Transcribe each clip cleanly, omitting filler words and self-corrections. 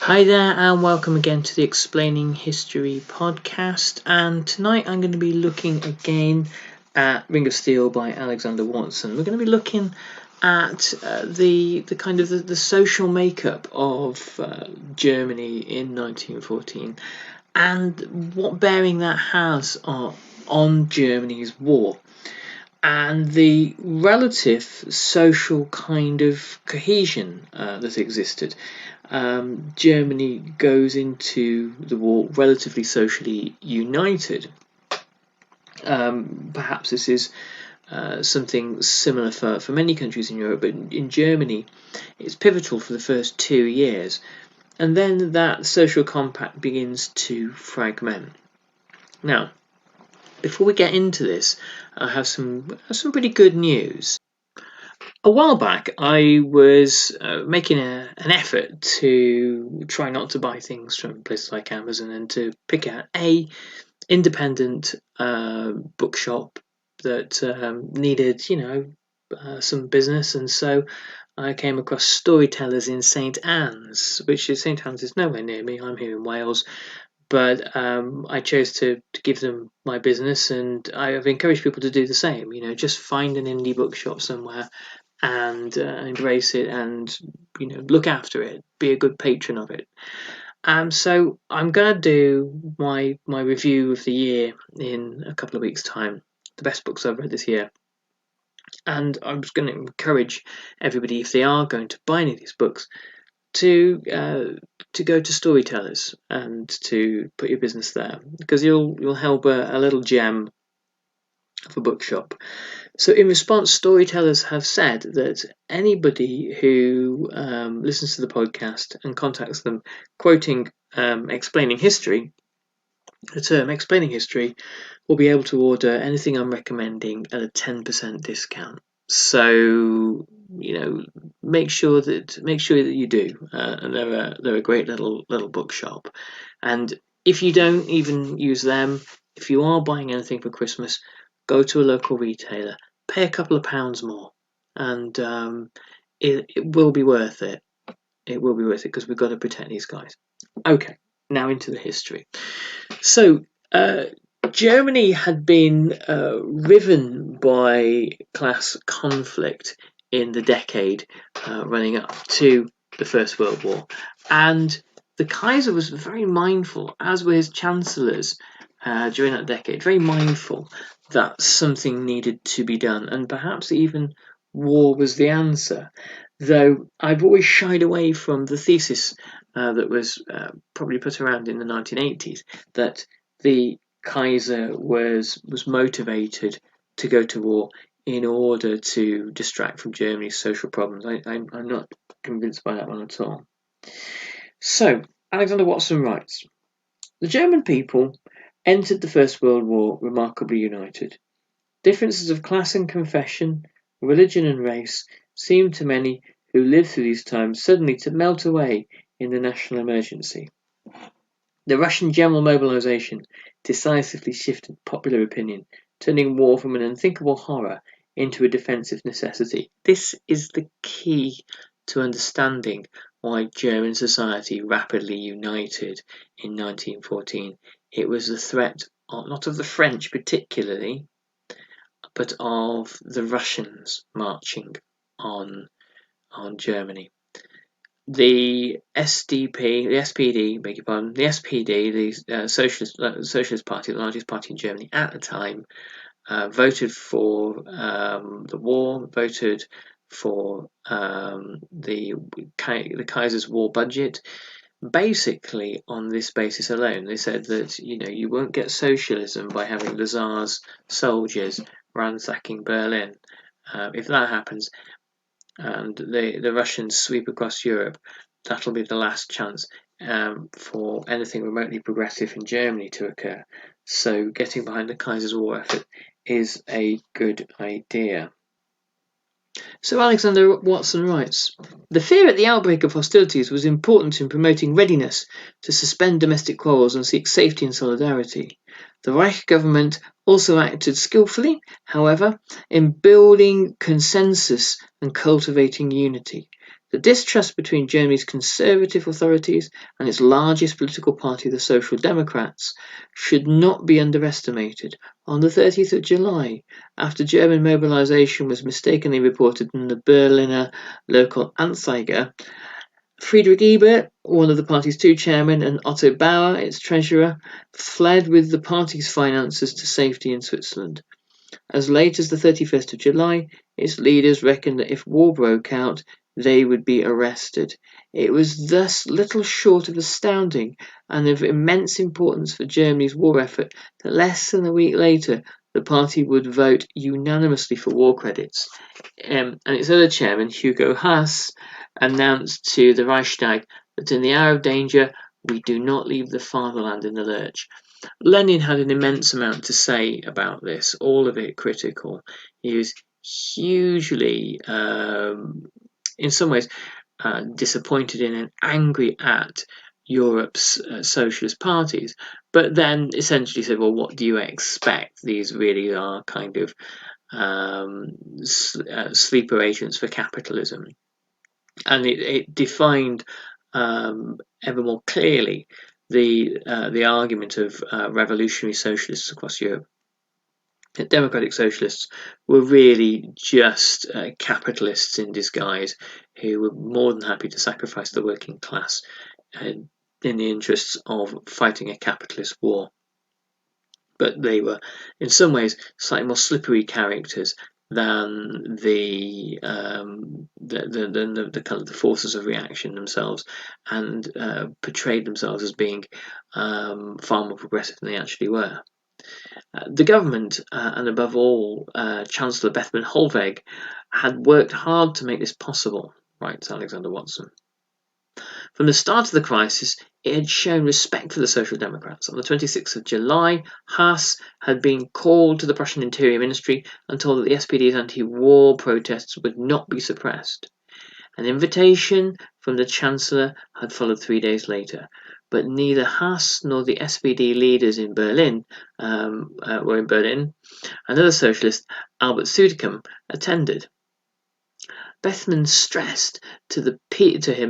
Hi there and welcome again to the Explaining History podcast, and tonight I'm going to be looking again at Ring of Steel by Alexander Watson. We're going to be looking at the social makeup of Germany in 1914 and what bearing that has on Germany's war and the relative social kind of cohesion that existed. Germany goes into the war relatively socially united. Perhaps this is something similar for many countries in Europe, but in Germany it's pivotal for the first 2 years, and then that social compact begins to fragment. Now, before we get into this, I have some pretty good news. A while back, I was making an effort to try not to buy things from places like Amazon and to pick out a independent bookshop that needed, some business, and so I came across Storytellers in St Anne's, which is St Anne's is nowhere near me. I'm here in Wales. But I chose to give them my business, and I've encouraged people to do the same. Just find an indie bookshop somewhere and embrace it, and look after it. Be a good patron of it. So I'm gonna do my review of the year in a couple of weeks' time. The best books I've read this year, and I was going to encourage everybody, if they are going to buy any of these books, to go to Storytellers and to put your business there, because you'll help a little gem of a bookshop. So in response, Storytellers have said that anybody who listens to the podcast and contacts them quoting explaining history, the term explaining history, will be able to order anything I'm recommending at a 10% discount. So make sure that you do, and they're a great little bookshop. And if you don't even use them, if you are buying anything for Christmas, go to a local retailer, pay a couple of pounds more, and it will be worth it. It will be worth it, because we've got to protect these guys. Okay, now into the history. So Germany had been riven by class conflict in the decade running up to the First World War, and the Kaiser was very mindful, as were his chancellors during that decade, very mindful that something needed to be done, and perhaps even war was the answer. Though I've always shied away from the thesis that was probably put around in the 1980s, that the Kaiser was motivated to go to war in order to distract from Germany's social problems. I'm not convinced by that one at all. So, Alexander Watson writes, the German people entered the First World War remarkably united. Differences of class and confession, religion and race, seemed to many who lived through these times suddenly to melt away in the national emergency. The Russian general mobilization decisively shifted popular opinion, turning war from an unthinkable horror into a defensive necessity. This is the key to understanding why German society rapidly united in 1914. It was the threat, not of the French particularly, but of the Russians marching on Germany. The SDP, the SPD, beg your pardon, the SPD, the Socialist Party, the largest party in Germany at the time, voted for the war, voted for the Kaiser's war budget, basically on this basis alone. They said that you won't get socialism by having the Tsar's soldiers ransacking Berlin. If that happens, and the Russians sweep across Europe, that'll be the last chance for anything remotely progressive in Germany to occur. So getting behind the Kaiser's war effort is a good idea. So Alexander Watson writes, the fear at the outbreak of hostilities was important in promoting readiness to suspend domestic quarrels and seek safety and solidarity. The Reich government also acted skillfully, however, in building consensus and cultivating unity. The distrust between Germany's conservative authorities and its largest political party, the Social Democrats, should not be underestimated. On the 30th of July, after German mobilization was mistakenly reported in the Berliner local Anzeiger, Friedrich Ebert, one of the party's two chairmen, and Otto Bauer, its treasurer, fled with the party's finances to safety in Switzerland. As late as the 31st of July, its leaders reckoned that if war broke out, they would be arrested. It was thus little short of astounding and of immense importance for Germany's war effort that less than a week later the party would vote unanimously for war credits. And its other chairman, Hugo Haas, announced to the Reichstag that in the hour of danger, we do not leave the fatherland in the lurch. Lenin had an immense amount to say about this, all of it critical. He was hugely, in some ways, disappointed in and angry at Europe's socialist parties, but then essentially said, well, what do you expect? These really are kind of sleeper agents for capitalism. And it defined ever more clearly the argument of revolutionary socialists across Europe. The democratic socialists were really just capitalists in disguise who were more than happy to sacrifice the working class in the interests of fighting a capitalist war. But they were, in some ways, slightly more slippery characters than the kind of the forces of reaction themselves, and portrayed themselves as being far more progressive than they actually were. The government, and above all, Chancellor Bethman Hollweg, had worked hard to make this possible, writes Alexander Watson. From the start of the crisis, it had shown respect for the Social Democrats. On the 26th of July, Haas had been called to the Prussian Interior Ministry and told that the SPD's anti-war protests would not be suppressed. An invitation from the Chancellor had followed 3 days later, but neither Haas nor the SPD leaders in Berlin were in Berlin. Another socialist, Albert Südekum, attended. Bethman stressed to him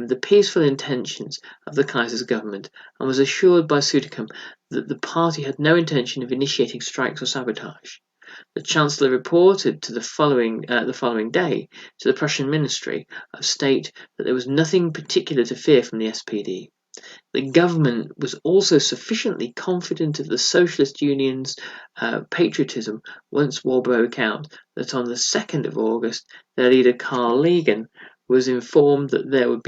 the peaceful intentions of the Kaiser's government and was assured by Südekum that the party had no intention of initiating strikes or sabotage. The Chancellor reported to the following day to the Prussian Ministry of State that there was nothing particular to fear from the SPD. The government was also sufficiently confident of the Socialist Union's patriotism once war broke out that on the 2nd of August, their leader Karl Liegen was informed that there was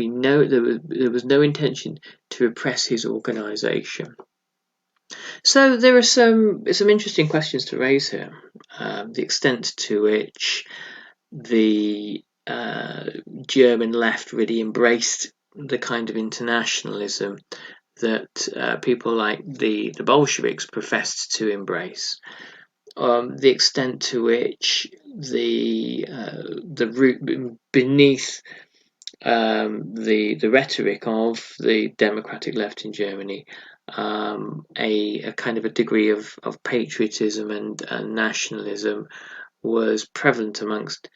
no intention to repress his organisation. So there are some interesting questions to raise here. The extent to which the German left really embraced the kind of internationalism that people like the Bolsheviks professed to embrace. The extent to which the root beneath the rhetoric of the democratic left in Germany, a kind of a degree of patriotism and nationalism was prevalent amongst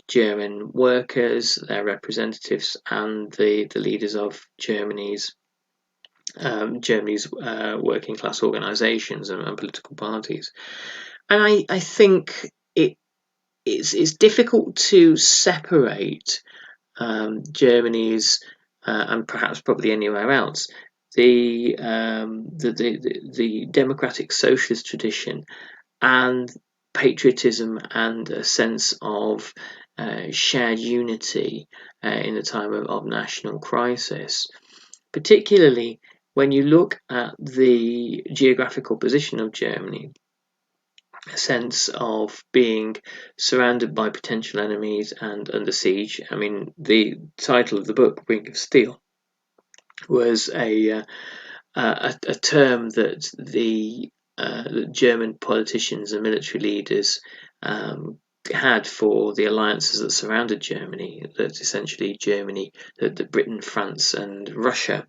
German workers, their representatives, and the leaders of Germany's working class organisations and political parties. And I think it's difficult to separate Germany's and perhaps probably anywhere else the democratic socialist tradition and patriotism and a sense of shared unity in a time of national crisis, particularly when you look at the geographical position of Germany. A sense of being surrounded by potential enemies and under siege. I mean, the title of the book, Ring of Steel, was a term that the German politicians and military leaders had for the alliances that surrounded Germany, that essentially Germany, that Britain, France and Russia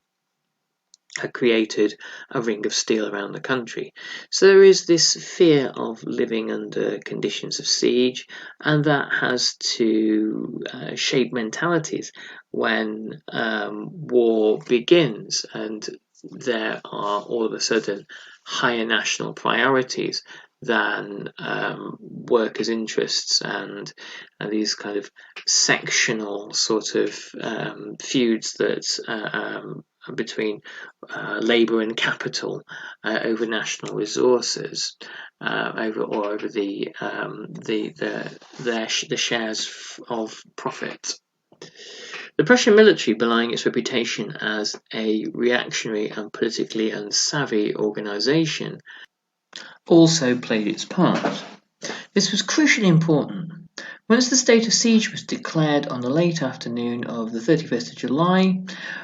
had created a ring of steel around the country. So there is this fear of living under conditions of siege, and that has to shape mentalities when war begins, and there are all of a sudden higher national priorities than workers' interests and these kind of sectional sort of feuds that between labour and capital over national resources, over the shares of profit. The Prussian military, belying its reputation as a reactionary and politically unsavvy organisation, also played its part. This was crucially important. Once the state of siege was declared on the late afternoon of the 31st of July,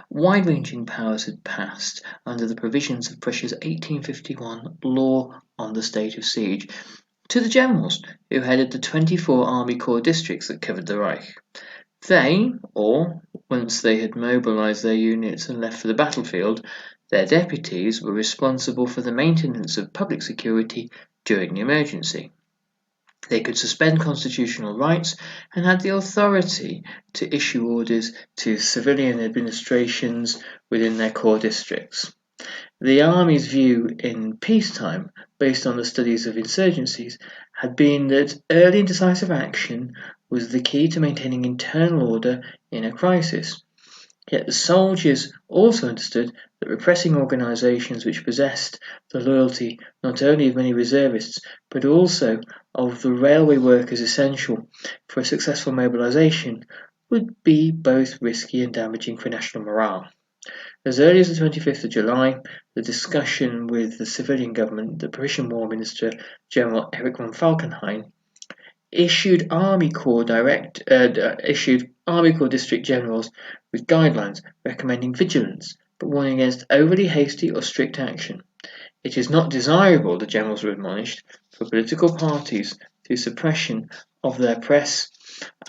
wide-ranging powers had passed under the provisions of Prussia's 1851 law on the state of siege to the generals who headed the 24 army corps districts that covered the Reich. They, or once they had mobilised their units and left for the battlefield, their deputies were responsible for the maintenance of public security during the emergency. They could suspend constitutional rights and had the authority to issue orders to civilian administrations within their core districts. The army's view in peacetime, based on the studies of insurgencies, had been that early and decisive action was the key to maintaining internal order in a crisis. Yet the soldiers also understood that repressing organisations which possessed the loyalty not only of many reservists, but also of the railway workers essential for a successful mobilisation, would be both risky and damaging for national morale. As early as the 25th of July, the discussion with the civilian government, the Prussian War Minister General Erich von Falkenhayn, issued Army Corps district generals with guidelines recommending vigilance, but warning against overly hasty or strict action. It is not desirable, the generals were admonished, for political parties, through suppression of their press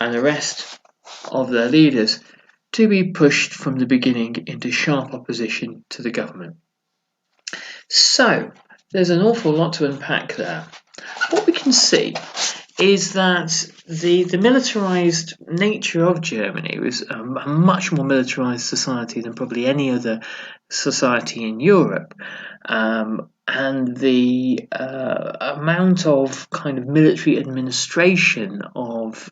and arrest of their leaders, to be pushed from the beginning into sharp opposition to the government. So, there's an awful lot to unpack there. What we can see is that the militarised nature of Germany was a much more militarised society than probably any other society in Europe, and the amount of kind of military administration of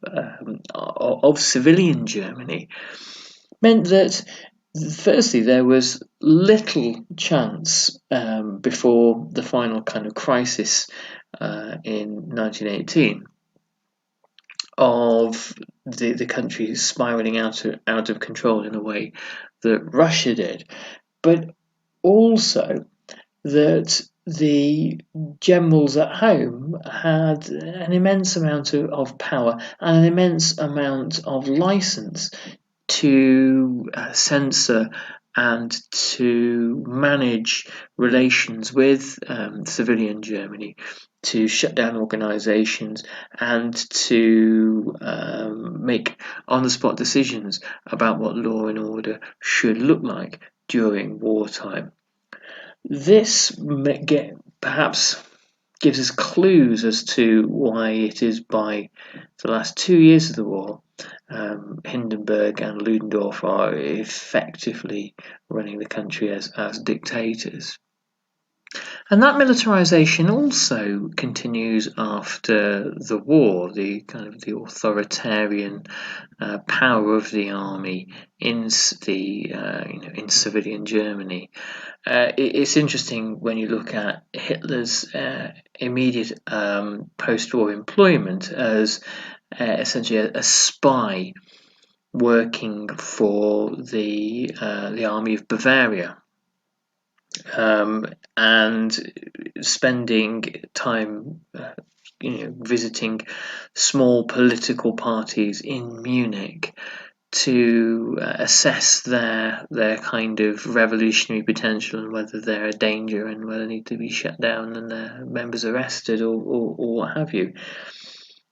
civilian Germany meant that firstly there was little chance before the final kind of crisis in 1918 of the country spiralling out of control in a way that Russia did, but also that the generals at home had an immense amount of power and an immense amount of license to censor and to manage relations with civilian Germany, to shut down organisations and to make on-the-spot decisions about what law and order should look like during wartime. This perhaps gives us clues as to why it is by the last 2 years of the war Hindenburg and Ludendorff are effectively running the country as dictators. And that militarisation also continues after the war, the kind of the authoritarian power of the army in in civilian Germany. It's interesting when you look at Hitler's immediate post-war employment as essentially a spy working for the army of Bavaria. And spending time, visiting small political parties in Munich to assess their kind of revolutionary potential and whether they're a danger and whether they need to be shut down and their members arrested or what have you.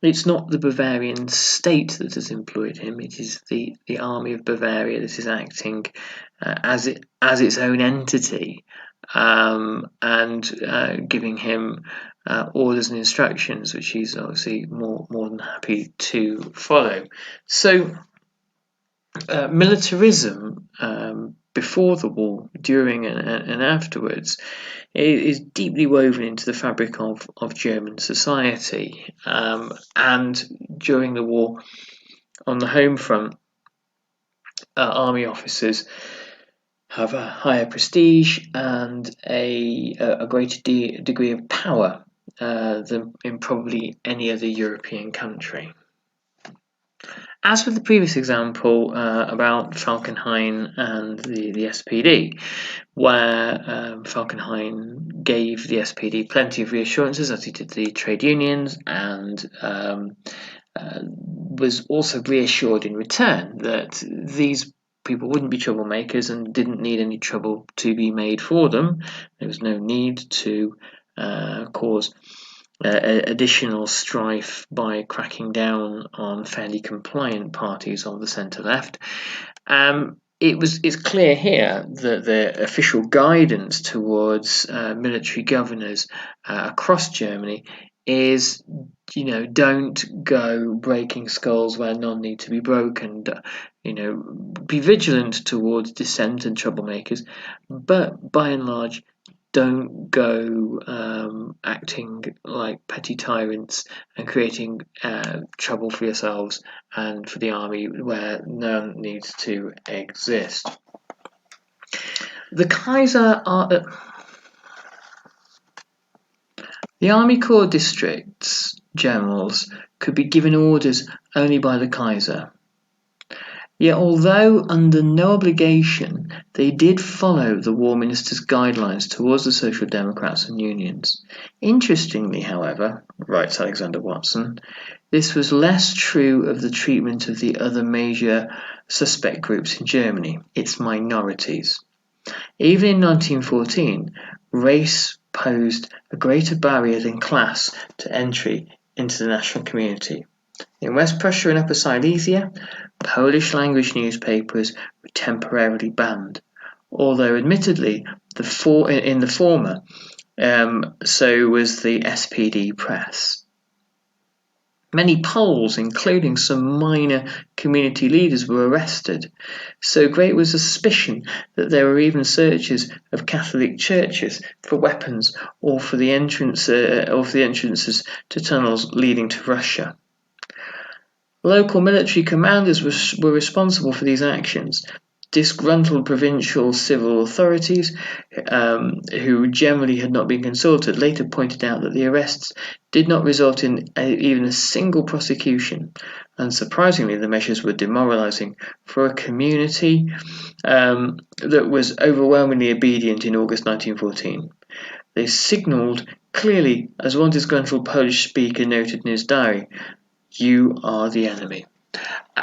It's not the Bavarian state that has employed him, it is the army of Bavaria that is acting as its own entity, and giving him orders and instructions, which he's obviously more than happy to follow. So militarism, before the war, during and afterwards, is deeply woven into the fabric of German society. And during the war, on the home front, army officers have a higher prestige and a greater degree of power than in probably any other European country. As with the previous example about Falkenhayn and the SPD, where Falkenhayn gave the SPD plenty of reassurances, as he did the trade unions, and was also reassured in return that these people wouldn't be troublemakers and didn't need any trouble to be made for them. There was no need to cause additional strife by cracking down on fairly compliant parties of the centre-left. It's clear here that the official guidance towards military governors across Germany is, don't go breaking skulls where none need to be broken. Be vigilant towards dissent and troublemakers, but by and large, don't go acting like petty tyrants and creating trouble for yourselves and for the army where none needs to exist. The Kaiser the Army Corps districts generals could be given orders only by the Kaiser. Yet although under no obligation, they did follow the War Minister's guidelines towards the Social Democrats and unions. Interestingly, however, writes Alexander Watson, this was less true of the treatment of the other major suspect groups in Germany, its minorities. Even in 1914, race posed a greater barrier than class to entry into the national community. In West Prussia and Upper Silesia, Polish-language newspapers were temporarily banned, although admittedly in the former, so was the SPD Press. Many Poles, including some minor community leaders, were arrested. So great was the suspicion that there were even searches of Catholic churches for weapons or for the entrances to tunnels leading to Russia. Local military commanders were responsible for these actions. Disgruntled provincial civil authorities, who generally had not been consulted, later pointed out that the arrests did not result in even a single prosecution. Unsurprisingly, the measures were demoralizing for a community that was overwhelmingly obedient in August 1914. They signalled clearly, as one disgruntled Polish speaker noted in his diary, "You are the enemy."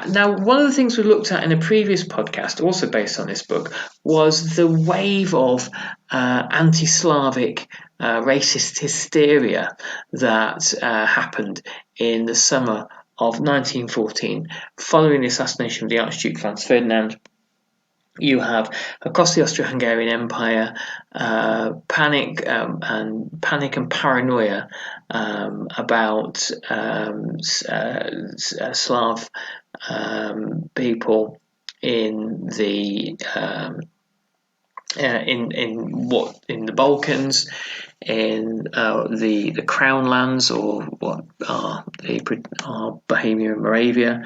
Now, one of the things we looked at in a previous podcast, also based on this book, was the wave of anti-Slavic racist hysteria that happened in the summer of 1914 following the assassination of the Archduke Franz Ferdinand. You have, across the Austro-Hungarian Empire, panic and paranoia about Slav people in the in the Balkans, in the Crown lands, or what are Bohemia and Moravia,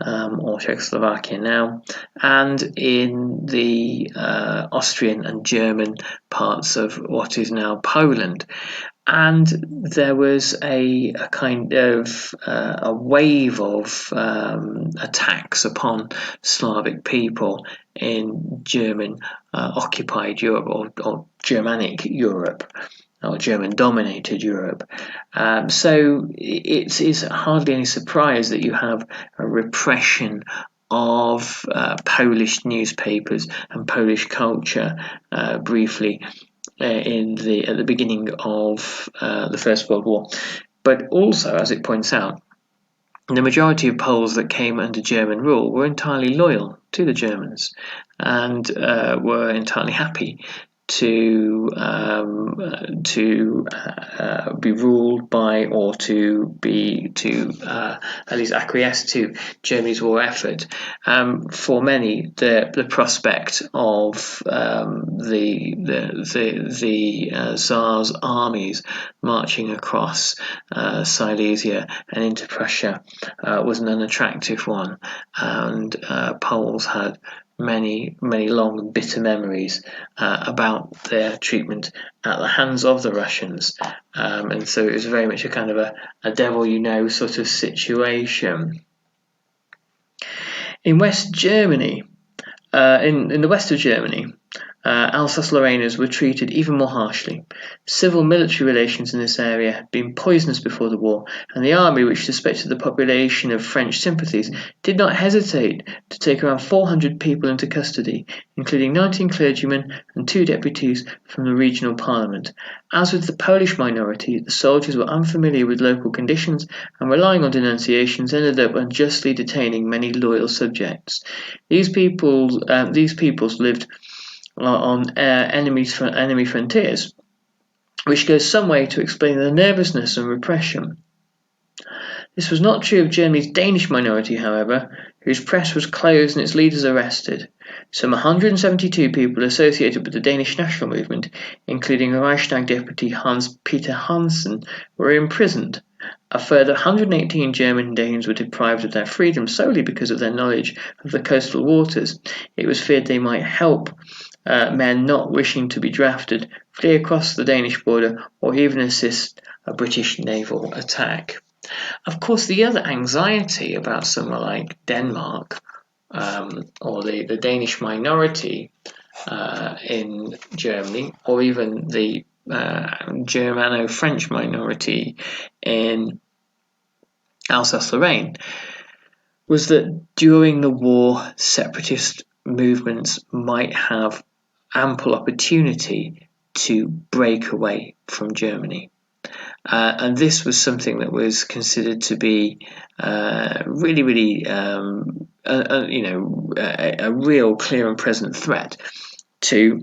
or Czechoslovakia now, and in the Austrian and German parts of what is now Poland. And there was a kind of a wave of attacks upon Slavic people in German occupied Europe, or Germanic Europe, or German-dominated Europe. So it's hardly any surprise that you have a repression of Polish newspapers and Polish culture briefly at the beginning of the First World War. But also, as it points out, the majority of Poles that came under German rule were entirely loyal to the Germans and were entirely happy to be ruled by, or to at least acquiesce to Germany's war effort. For many, the prospect of the Tsar's armies marching across Silesia and into Prussia was an unattractive one, and Poles had many long and bitter memories about their treatment at the hands of the Russians, and so it was very much a kind of a devil you know sort of situation. In West Germany, in the west of Germany, Alsace-Lorrainers were treated even more harshly. Civil-military relations in this area had been poisonous before the war, and the army, which suspected the population of French sympathies, did not hesitate to take around 400 people into custody, including 19 clergymen and 2 deputies from the regional parliament. As with the Polish minority, the soldiers were unfamiliar with local conditions and, relying on denunciations, ended up unjustly detaining many loyal subjects. These peoples lived on enemy frontiers, which goes some way to explain the nervousness and repression. This was not true of Germany's Danish minority, however, whose press was closed and its leaders arrested. Some 172 people associated with the Danish national movement, including Reichstag deputy Hans-Peter Hansen, were imprisoned. A further 118 German Danes were deprived of their freedom solely because of their knowledge of the coastal waters. It was feared they might help men not wishing to be drafted flee across the Danish border or even assist a British naval attack. Of course, the other anxiety about somewhere like Denmark or the Danish minority in Germany, or even the Germano-French minority in Alsace-Lorraine, was that during the war, separatist movements might have ample opportunity to break away from Germany. And this was something that was considered to be really a real clear and present threat to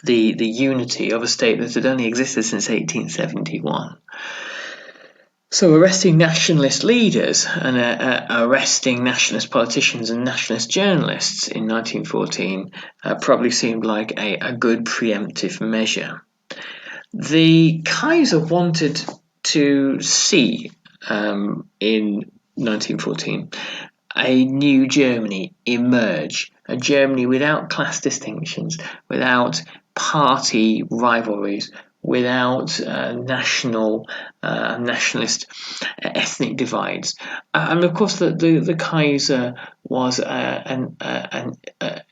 the unity of a state that had only existed since 1871. So arresting nationalist leaders and arresting nationalist politicians and nationalist journalists in 1914 probably seemed like a good preemptive measure. The Kaiser wanted to see in 1914 a new Germany emerge, a Germany without class distinctions, without party rivalries, without nationalist ethnic divides. And of course the Kaiser was an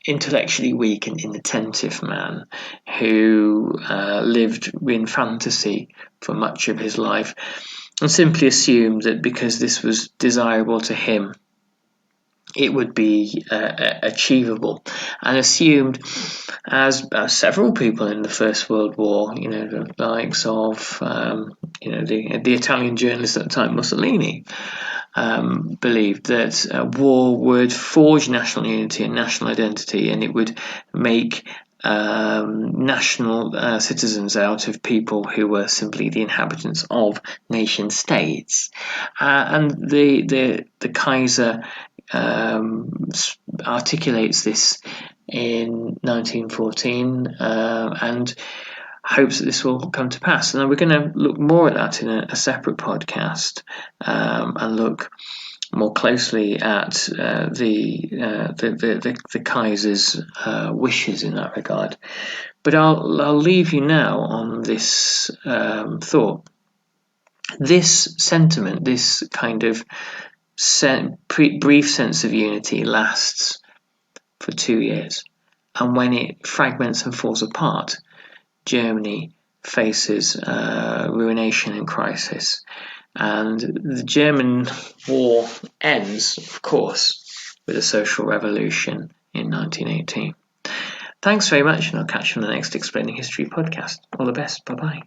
intellectually weak and inattentive man who lived in fantasy for much of his life and simply assumed that because this was desirable to him, it would be achievable, and assumed, as several people in the First World War, the likes of the Italian journalist at the time, Mussolini, believed that war would forge national unity and national identity, and it would make national citizens out of people who were simply the inhabitants of nation states, and the Kaiser articulates this in 1914 and hopes that this will come to pass. And we're going to look more at that in a separate podcast and look more closely at the Kaiser's wishes in that regard. But I'll leave you now on this thought. This sentiment, this kind of brief sense of unity lasts for 2 years, and when it fragments and falls apart, Germany faces ruination and crisis, and the German war ends, of course, with a social revolution in 1918. Thanks very much, and I'll catch you on the next Explaining History podcast. All the best. Bye-bye.